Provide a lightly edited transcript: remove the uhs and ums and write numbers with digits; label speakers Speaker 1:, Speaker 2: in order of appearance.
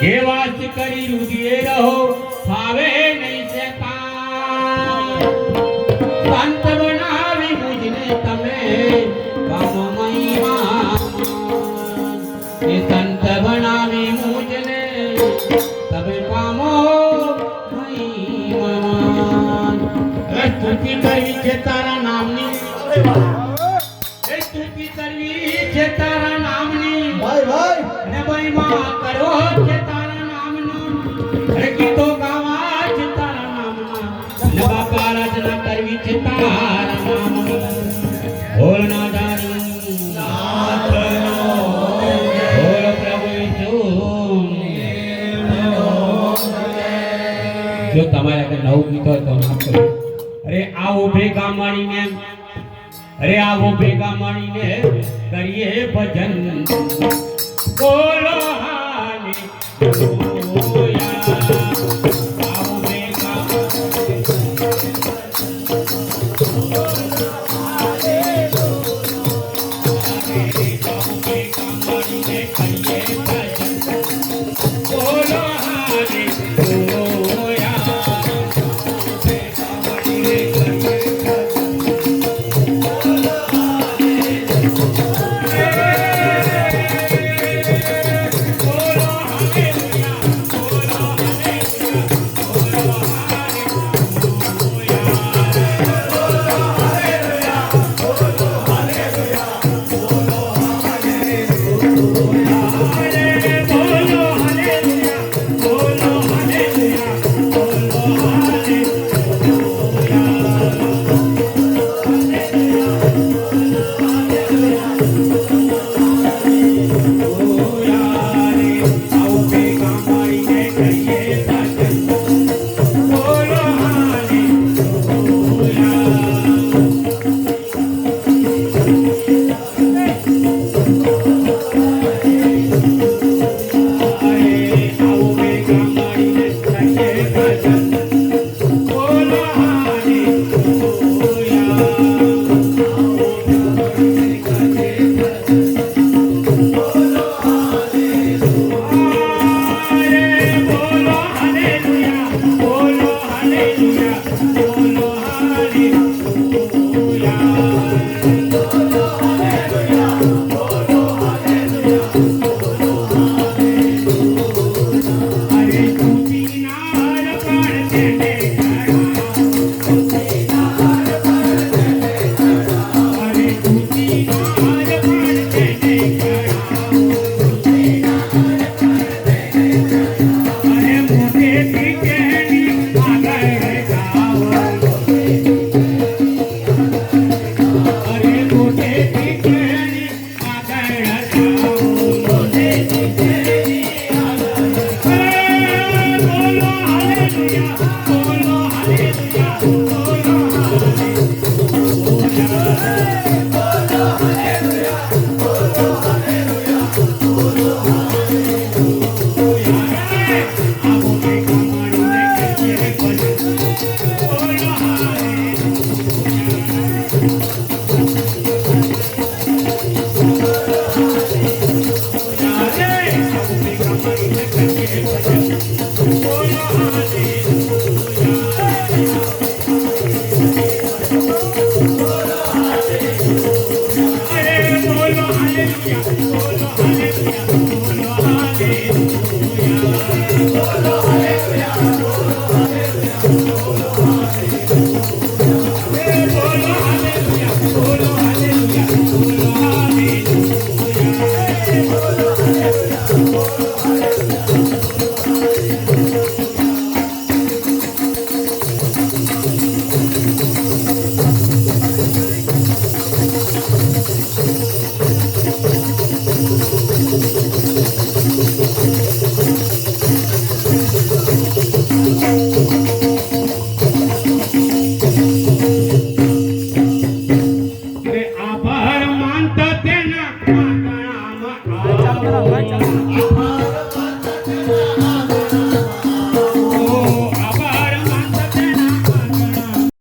Speaker 1: ये वास करी रुदिए रहो भावे नहीं से संत बनावी मुझने तमे काम महिमा ये संत बनावी मुझने तबे कामो महिमा स्तुति करवी छे तारा नामनी स्तुति करवी छे तारा नामनी
Speaker 2: भाई भाई
Speaker 1: ने महिमा करो छे तारा नामनो अरे गीतो गावा छे तारा नामना ने बापा आराधना करवी छे तारा नामनी बोल ना जानी नाथनो बोल प्रभु यीशु जो તમારે કે નવું ગીત હોય તો નામ કરો અરે આવો ભેગા મળીને અરે આવો ભેગા મળીને કરીએ ભજન બોલો હાલેલુયા આવો ભેગા મળીને કરીએ ભજન બોલો હાલેલુયા